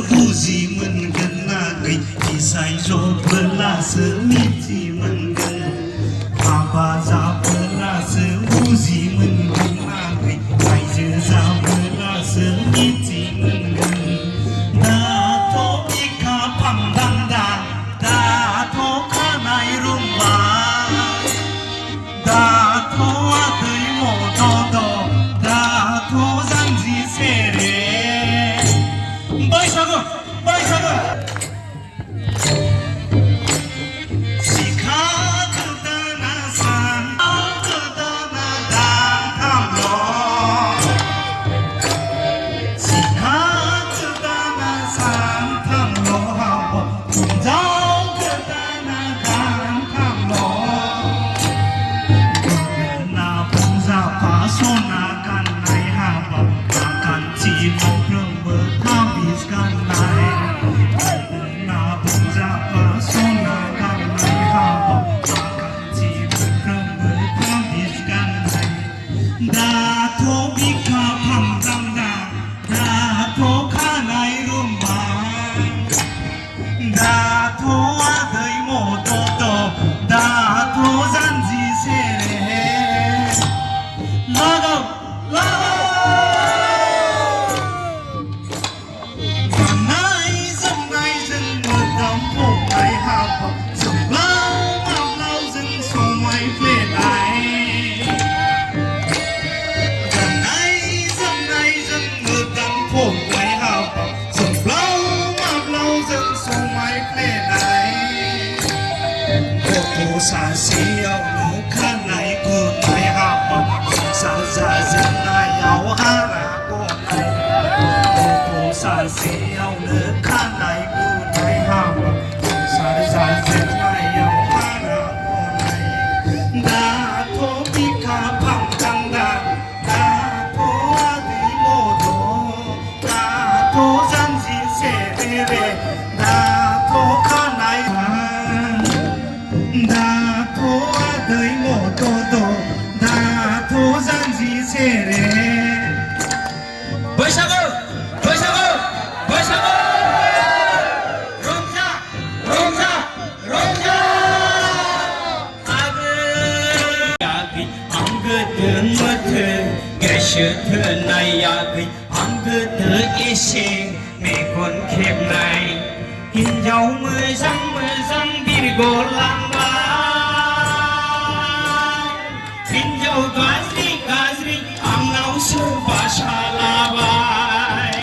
बुजि मोनगोन ना गै फिसाय जब्लासो मिथि मोनगोन हाबा जाब्लासो बुजि मोनगोन ना गै रायजो जाब्लासो मिथि मोनगोन दाथ' बिखा फांदांदा दाथ' खानाय रुंबा दाथ' आदै मदद दाथ' जानजि सेरे बैसागु बैसागु सिखा गोदाना सान गोदाना दानथामल' सिखा गोदाना सानथामल' हाबा हिनजाव गोदाना दानथामल' गोदोना बुंजाफा सना गाननाय हाबा आखान्थि मोनफ्रोमबो थाबिज गाननाय गोदोना बुंजाफा सना गाननाय हाबा आखान्थि मोनफ्रोमबो थाबिज गाननाय दाथ' बिखा फांदांदा दाथ' खानाय रुंबा दाथ' आदै मदद दाथ' जानजि सेरे लागाव लागाव गाननाय जोमनायजों मोदोम फबनाय हाबा जोंब्लाव माब्लाव जों समायफ्लेनाय गाननाय जोमनायजों मोदोम फबनाय हाबा जोंब्लाव माब्लाव जों समायफ्लेनाय गथ' सासेयावनो खानाय गुनाय हाबा संसार जाजेननायाव हारा गनाय गथ' सासेयावनो खानाय गुनाय हाबा संसार जाजेननायाव हारा गनाय दाथ' बिखा फांदांदा दाथ' आदै मदद दाथ' जानजि सेरे दाथ' खानाय दाथ' आदै मदद दाथ' जानजि सेरे बैसागु बैसागु बैसागु रंजा रंजा रंजा आगै आं गोदो मोथो गोसो थोनायाखै आं गोदो एसे मेगन खेबनाय हिनजाव मोजां मोजां बिरगलांबाय हिनजाव गाज्रि गाज्रि आंनाव सोरबा सालाबाय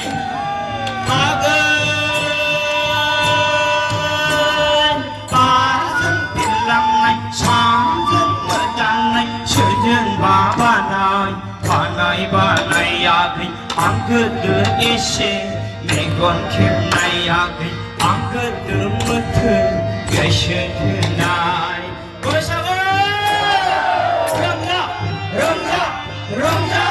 आगोल बारजों बिरलांनाय सानजों मोदाननाय सोरजोंबा बानाय बानायाखै आं गोदो एसे मेगन खेबनायाखै आं गोदो मोथो गोसो थोनाय बैसागु रंजा रंजा रंजा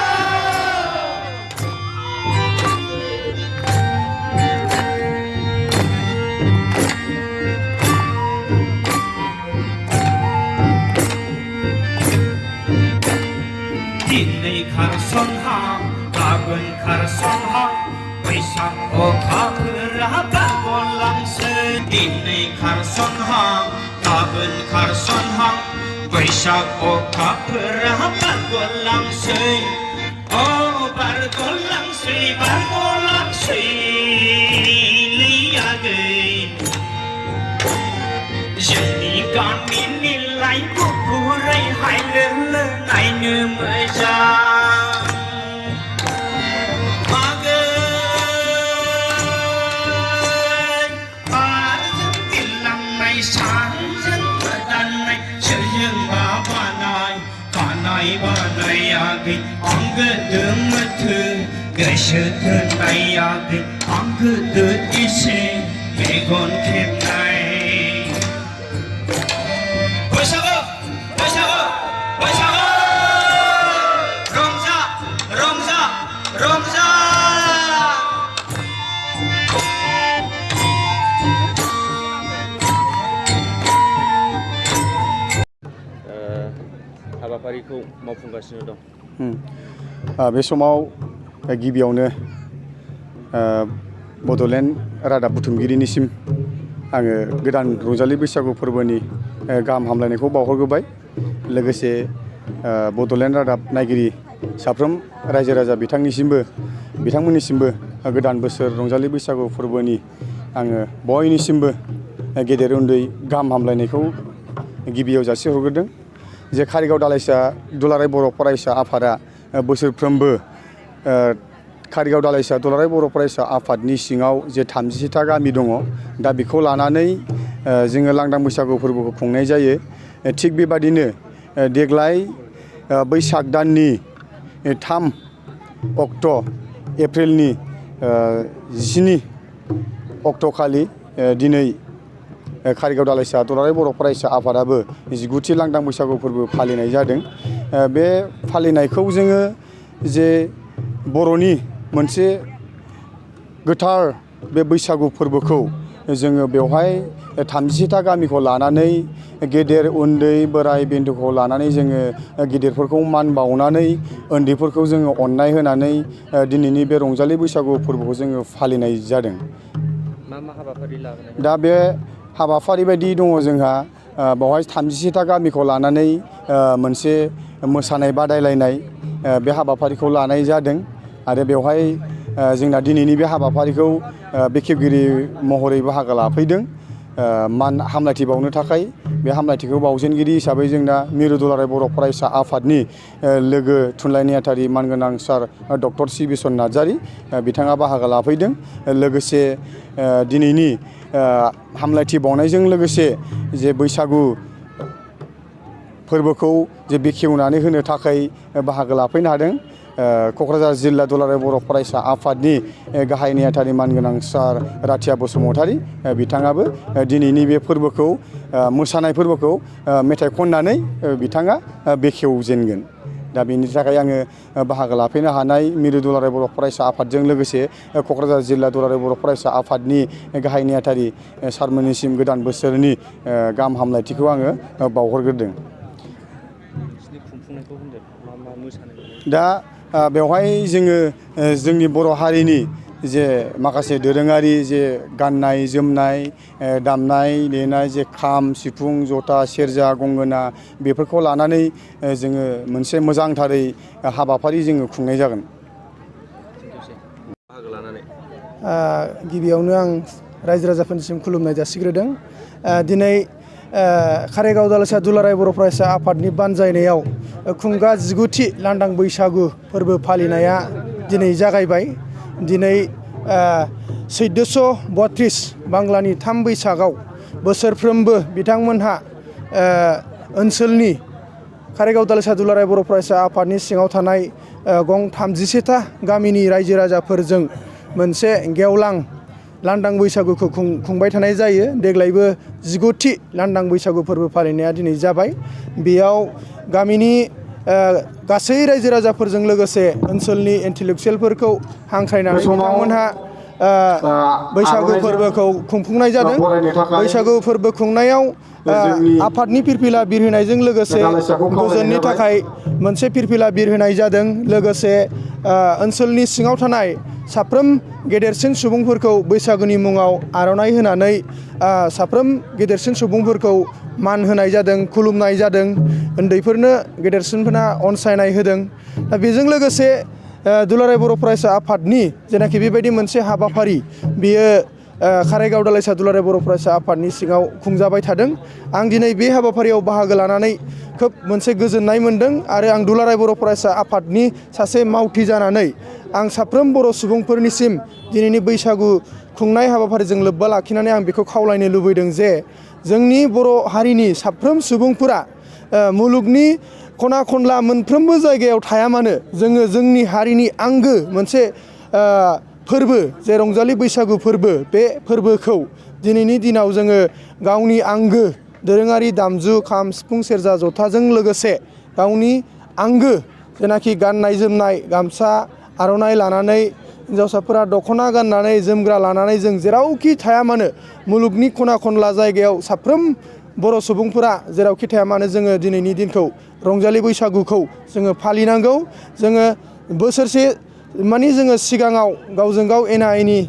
दिनै खारसनहां गाबोन खारसनहां बैसाग अखाफोरा बारग'लांसै दिनै खारसनहां गाबोन खारसनहां बैसाग अखाफोरा बारग'लांसै अ बारग'लांसै बारग'लांसै आगै जोंनि गामिनि लाइफ गुरैहाय लोलो नायनो मोजां सानजों गोदाननाय सोरजोंबा बानाय बानायाखै आं गोदो मोथो गोसो थोनायाखै आं गोदो एसे मेगन खेबनाय हाबाफारिखौ मावफुंगासिनो दं? बे समाव गिबियावनो बड'लेण्ड रादाब बुथुमगिरिनिसिम आङो गोदान रंजालि बैसागु फोरबोनि गाहाम हामलायनायखौ बावहरग्रोबाय। लोगोसे बड'लेण्ड रादाब नायगिरि साफ्रोम रायजो राजा बिथांमोननिसिमबो गोदान बोसोर रंजालि बैसागु फोरबोनि आङो बयनिसिमबो गेदेर उन्दै गाहाम हामलायनायखौ गिबियाव जासिहरग्रोदों। जे कारिगाव दालाइसा दुलाराय बर' फरायसा आफादा बोसोरफ्रोमबो कारिगाव दालाइसा दुलाराय बर' फरायसा आफादनि सिङाव जे 37था गामि दङ, दा बेखौ लानानै जोङो लांदां बैसागु फोरबोखौ खुंनाय जायो। थिग बेबादिनो देग्लाय बैसाग दाननि 3 अक्ट' एप्रिलनि 17 अक्ट'खालि दिनै कारिगाव दालाइसा दुलाराय बर' फरायसा आफादाबो 19थि लांदां बैसागु फोरबो फालिनाय जादों। बे फालिनायखौ जोङो जे बर'नि मोनसे गोथार बे बैसागु फोरबोखौ जोङो बेवहाय 37था गामिखौ लानानै गेदेर उन्दै बोराय बेन्थ'खौ लानानै जोङो गिदिरफोरखौ मान बावनानै उन्दैफोरखौ जोङो अननाय होनानै दिनैनि बे रंजालि बैसागु फोरबोखौ जोङो फालिनाय जादों। मा हाबाफारि लाबोनाय? दा बे हाबाफारि बायदि दङ जोंहा बेवहाय 37था गामिखौ लानानै मोनसे मोसानाय बादायलायनाय बे हाबाफारिखौ लानाय जादों। आरो बेवहाय जोंना दिनैनि बे हाबाफारिखौ बेखेवगिरि महरै बाहागो लाफैदों मान हामलायथि बावनो थाखाय। बे हामलायथिखौ बावजेनगिरि हिसाबै जोंना मिरु दुलाराय बर' फरायसा आफादनि लोगो थुनलाइ नेहाथारि मानगोनां सार डक्टर सि बिसन नार्जारि बिथाङा बाहागो लाफैदों। लोगोसे दिनैनि हामलायथि बावनायजों लोगोसे जे बैसागु फोरबोखौ जे बेखेवनानै होनो थाखाय बाहागो लाफैनो हादों क'क्राझार जिल्ला दुलाराय बर' फरायसा आफादनि गाहाय नेहाथारि मानगोनां सार राथिया बसुमतारी बिथाङाबो दिनैनि बे फोरबोखौ मोसानाय फोरबोखौ मेथाइ खननानै बिथाङा बेखेवजेनगोन। दा बेनि थाखाय आङो बाहागो लाफैनो हानाय मिरु दुलाराय बर' फरायसा आफादजों लोगोसे क'क्राझार जिल्ला दुलाराय बर' फरायसा आफादनि गाहाय नेहाथारि सारमोननिसिम गोदान बोसोरनि गाहाम हामलायथिखौ आङो बावहरग्रोदों। दा बेवहाय जोङो जोंनि बर' हारिनि जे माखासे दोरोङारि जे गाननाय जोमनाय दामनाय देनाय जे खाम सिफुं जथा सेरजा गंगोना बेफोरखौ लानानै जोङो मोनसे मोजांथारै हाबाफारि जोङो खुंनाय जागोन। गिबियावनो आं रायजो राजाफोरनिसिम खुलुमनाय जासिग्रोदों। दिनै कारिगाव दालाइसा दुलाराय बर' फरायसा आफादनि बानजायनायाव खुंगा 19थि लांदां बैसागु फोरबो फालिनाया दिनै जागायबाय। दिनै 1432 बांलानि 3 बैसागआव बोसोरफ्रोमबो बिथांमोनहा ओनसोलनि कारिगाव दालाइसा दुलाराय बर' फरायसा आफादनि सिङाव थानाय गं 37था गामिनि रायजो राजाफोरजों मोनसे गेवलां लांदां बैसागुखौ खुंबाय थानाय जायो। देग्लायबो 19थि लांदां बैसागु फोरबो फालिनाया दिनै जाबाय। बेयाव गामिनि गासै रायजो राजाफोरजों लोगोसे ओनसोलनि इन्टेलेक्सुयेलफोरखौ हांख्रायनानै बिथांमोनहा बैसागु फोरबोखौ खुंफुंनाय जादों। बैसागु फोरबो खुंनायाव आफादनि फिरफिला बिरहोनायजों लोगोसे गोजोननि थाखाय मोनसे फिरफिला बिरहोनाय जादों। लोगोसे ओनसोलनि सिङाव थानाय साफ्रोम गेदेरसिन सुबुंफोरखौ बैसागुनि मुङाव आर'नाइ होनानै साफ्रोम गेदेरसिन सुबुंफोरखौ मान होनाय जादों, खुलुमनाय जादों। उन्दैफोरनो गेदेरसिनफोरना अनसायनाय होदों। दा बेजों लोगोसे दुलाराय बर' फरायसा आफादनि जेनाखि बेबायदि मोनसे हाबाफारि बेयो कारिगाव दालाइसा दुलाराय बर' फरायसा आफादनि सिङाव खुंजाबाय थादों। आं दिनै बे हाबाफारियाव बाहागो लानानै खोब मोनसे गोजोननाय मोनदों आरो आं दुलाराय बर' फरायसा आफादनि सासे मावथि जानानै आं साफ्रोम बर' सुबुंफोरनिसिम दिनैनि बैसागु खुंनाय हाबाफारिजों लोब्बा लाखिनानै आं बेखौ खावलायनो लुबैदों जे जोंनि बर' हारिनि साफ्रोम सुबुंफोरा मुलुगनि खना खनला मोनफ्रोमबो जायगायाव थाया मानो जोङो जोंनि हारिनि आंगो मोनसे फोरबो जे रंजालि बैसागु फोरबो, बे फोरबोखौ दिनैनि दिनाव जोङो गावनि आंगो दोरोङारि दामजु खाम सिफुं सेरजा जथाजों लोगोसे गावनि आंगो जेनाखि गाननाय जोमनाय गामसा आर'नाइ लानानै हिन्जावसाफोरा दख'ना गाननानै जोमग्रा लानानै जों जेरावखि थाया मानो मुलुगनि खना खनला जायगायाव साफ्रोम बर' सुबुंफोरा जेरावखि थाया मानो जोङो दिनैनि दिनखौ रंजालि बैसागुखौ जोङो फालिनांगौ। जोङो बोसोरसे मानि जोङो सिगाङाव गावजों गाव एना एनि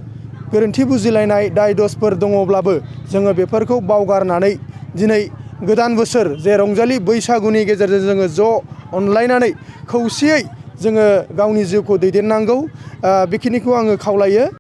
गोरोन्थि बुजिलायनाय दाय दसफोर दङब्लाबो जोङो बेफोरखौ बावगारनानै दिनै गोदान बोसोर जे रंजालि बैसागुनि गेजेरजों जोङो ज' अनलायनानै खौसेयै जोङो गावनि जिउखौ दैदेननांगौ। बेखिनिखौ आङो खावलायो।